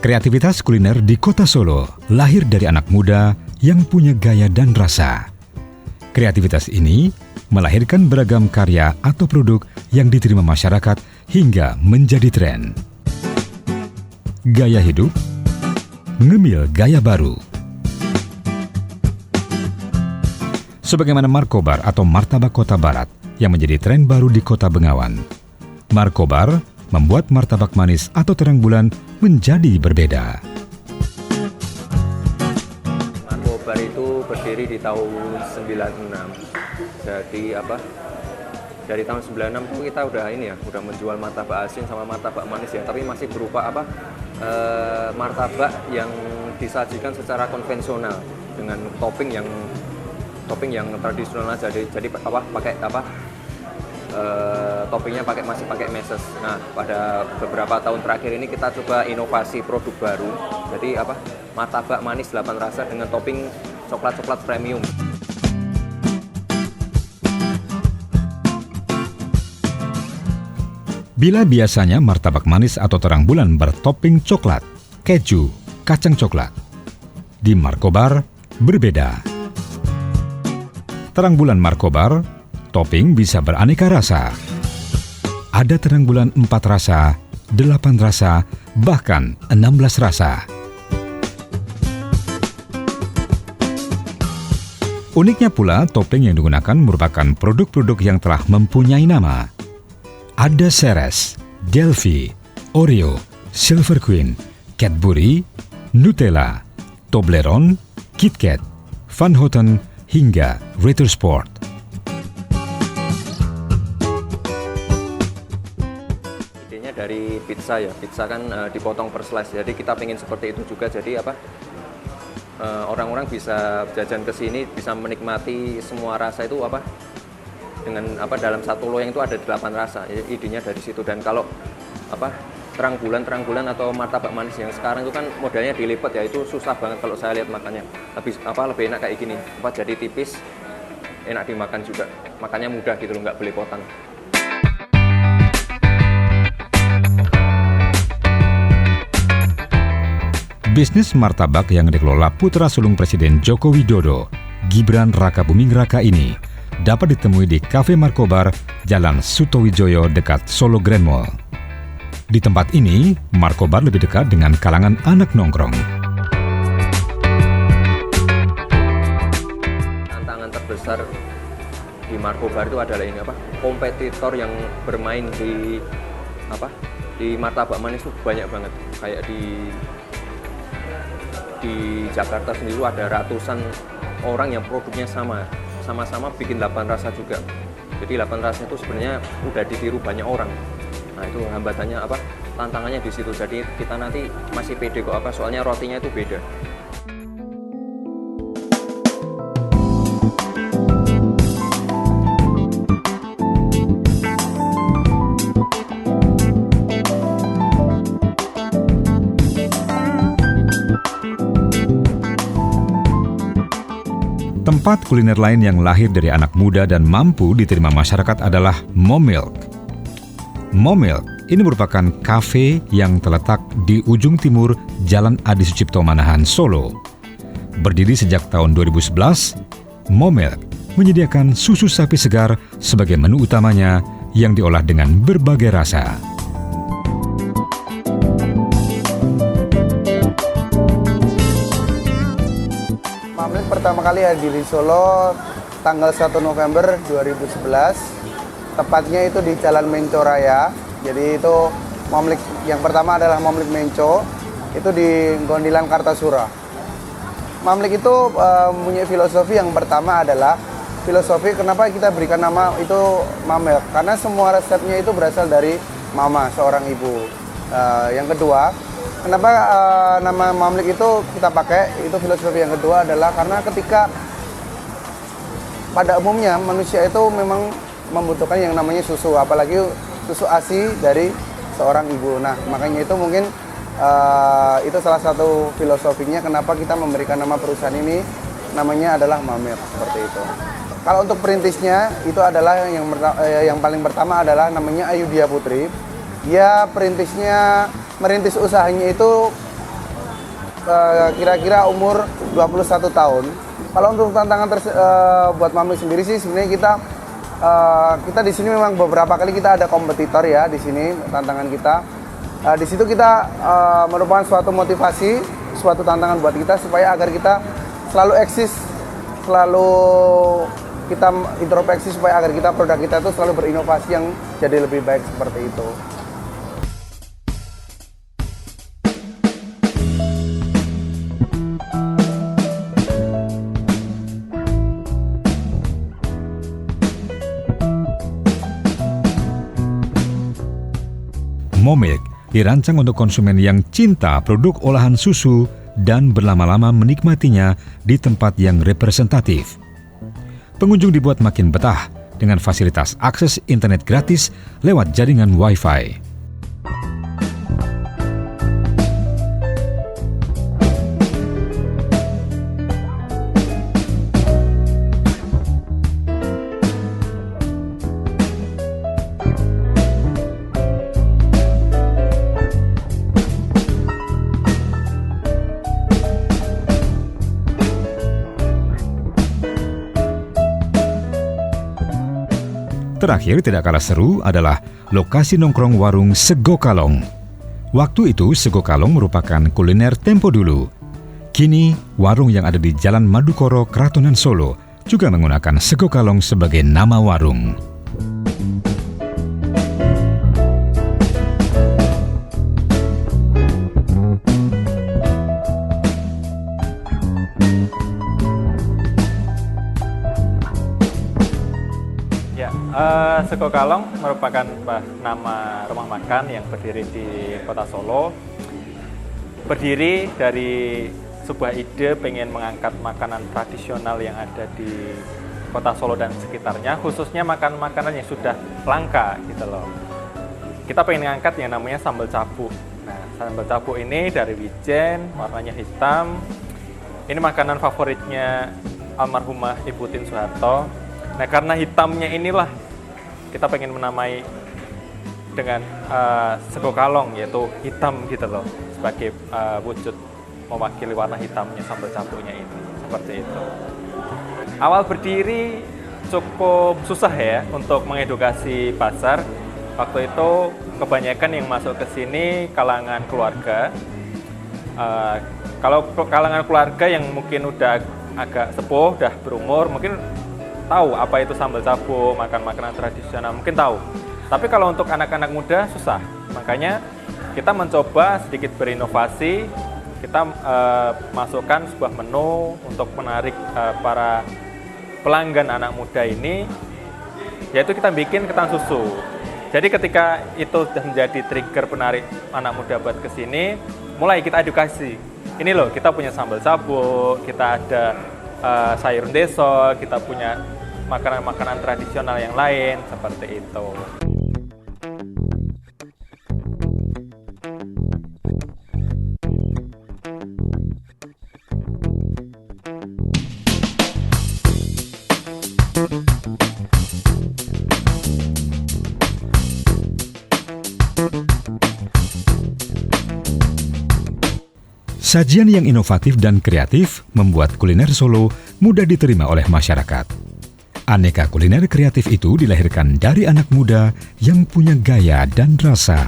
Kreativitas kuliner di Kota Solo lahir dari anak muda yang punya gaya dan rasa. Kreativitas ini melahirkan beragam karya atau produk yang diterima masyarakat hingga menjadi tren. Gaya hidup, ngemil gaya baru. Sebagaimana markobar atau martabak Kota Barat yang menjadi tren baru di Kota Bengawan. Markobar membuat martabak manis atau terang bulan menjadi berbeda. Markobar itu berdiri di tahun 96. Jadi dari tahun 96 itu kita udah menjual martabak asin sama martabak manis ya, tapi masih berupa martabak yang disajikan secara konvensional dengan topping yang tradisional aja. Jadi toppingnya masih pakai meses. Nah, pada beberapa tahun terakhir ini kita coba inovasi produk baru. Jadi martabak manis 8 rasa dengan topping coklat premium. Bila biasanya martabak manis atau terang bulan bertopping coklat, keju, kacang coklat, di Markobar berbeda. Terang bulan Markobar, topping bisa beraneka rasa. Ada terang bulan 4 rasa, 8 rasa, bahkan 16 rasa. Uniknya pula, topping yang digunakan merupakan produk-produk yang telah mempunyai nama. Ada Ceres, Delphi, Oreo, Silver Queen, Cadbury, Nutella, Toblerone, KitKat, Van Houten, hingga Ritter Sport. Idenya dari pizza ya, pizza kan dipotong per slice, jadi kita pengen seperti itu juga. Jadi orang-orang bisa jajan ke sini bisa menikmati semua rasa itu dengan dalam satu loyang itu ada 8 rasa. Idenya dari situ. Dan kalau terang bulan atau martabak manis yang sekarang itu kan modelnya dilipat ya, itu susah banget kalau saya lihat makannya. Lebih enak kayak gini, jadi tipis, enak dimakan juga, makannya mudah gitu loh, nggak belepotan. Bisnis martabak yang dikelola putra sulung Presiden Joko Widodo, Gibran Rakabuming Raka ini dapat ditemui di Cafe Markobar, Jalan Sutowijoyo dekat Solo Grand Mall. Di tempat ini, Markobar lebih dekat dengan kalangan anak nongkrong. Tantangan terbesar di Markobar itu adalah kompetitor yang bermain di martabak manis itu banyak banget. Kayak di Jakarta sendiri ada ratusan orang yang produknya sama-sama bikin 8 rasa juga. Jadi 8 rasa itu sebenarnya udah ditiru banyak orang. Nah, itu hambatannya tantangannya di situ. Jadi kita nanti masih pede kok soalnya rotinya itu beda. Tempat kuliner lain yang lahir dari anak muda dan mampu diterima masyarakat adalah Momilk. Momilk ini merupakan kafe yang terletak di ujung timur Jalan Adi Sucipto Manahan, Solo. Berdiri sejak tahun 2011, Momilk menyediakan susu sapi segar sebagai menu utamanya yang diolah dengan berbagai rasa. Pertama kali hadir di Solo tanggal 1 November 2011, tepatnya itu di Jalan Menco Raya. Jadi itu Momlik yang pertama adalah Momlik Menco, itu di Gondilan Kartasura. Momlik itu punya filosofi yang pertama adalah filosofi kenapa kita berikan nama itu Momlik, karena semua resepnya itu berasal dari mama, seorang ibu. Yang kedua, kenapa nama Momlik itu kita pakai, itu filosofi yang kedua adalah karena ketika pada umumnya manusia itu memang membutuhkan yang namanya susu, apalagi susu ASI dari seorang ibu. Nah, makanya itu mungkin itu salah satu filosofinya kenapa kita memberikan nama perusahaan ini, namanya adalah Momlik, seperti itu. Kalau untuk perintisnya, itu adalah yang paling pertama adalah namanya Ayudhya Putri. Dia merintis usahanya itu kira-kira umur 21 tahun. Kalau untuk tantangan buat Mamlik sendiri sih sebenarnya kita di sini memang beberapa kali kita ada kompetitor ya di sini tantangan kita. Di situ kita merupakan suatu motivasi, suatu tantangan buat kita supaya agar kita selalu eksis, selalu kita introspeksi supaya agar produk kita itu selalu berinovasi yang jadi lebih baik seperti itu. Momilk dirancang untuk konsumen yang cinta produk olahan susu dan berlama-lama menikmatinya di tempat yang representatif. Pengunjung dibuat makin betah dengan fasilitas akses internet gratis lewat jaringan Wi-Fi. Terakhir tidak kalah seru adalah lokasi nongkrong warung Sego Kalong. Waktu itu Sego Kalong merupakan kuliner tempo dulu. Kini warung yang ada di Jalan Madukoro, Kratonan Solo juga menggunakan Sego Kalong sebagai nama warung. Sego Kalong merupakan nama rumah makan yang berdiri di Kota Solo. Berdiri dari sebuah ide pengen mengangkat makanan tradisional yang ada di Kota Solo dan sekitarnya, khususnya makanan-makanan yang sudah langka gitu loh. Kita pengen mengangkat yang namanya sambal cabuk. Nah, sambal cabuk ini dari wijen, warnanya hitam. Ini makanan favoritnya almarhumah Ibu Tien Soeharto. Nah, karena hitamnya inilah kita pengen menamai dengan Sego Kalong, yaitu hitam gitu loh, sebagai wujud mewakili warna hitamnya sambal cabuknya ini, seperti itu. Awal berdiri cukup susah ya untuk mengedukasi pasar. Waktu itu kebanyakan yang masuk ke sini kalangan keluarga. Kalau kalangan keluarga yang mungkin udah agak sepuh, udah berumur, mungkin tahu apa itu sambal cabuk, makan makanan tradisional, mungkin tahu. Tapi kalau untuk anak-anak muda susah. Makanya kita mencoba sedikit berinovasi. Kita masukkan sebuah menu untuk menarik para pelanggan anak muda ini, yaitu kita bikin ketan susu. Jadi ketika itu sudah menjadi trigger penarik anak muda buat kesini, mulai kita edukasi. Ini loh, kita punya sambal cabuk, kita ada sayur deso, kita punya makanan-makanan tradisional yang lain, seperti itu. Sajian yang inovatif dan kreatif membuat kuliner Solo mudah diterima oleh masyarakat. Aneka kuliner kreatif itu dilahirkan dari anak muda yang punya gaya dan rasa.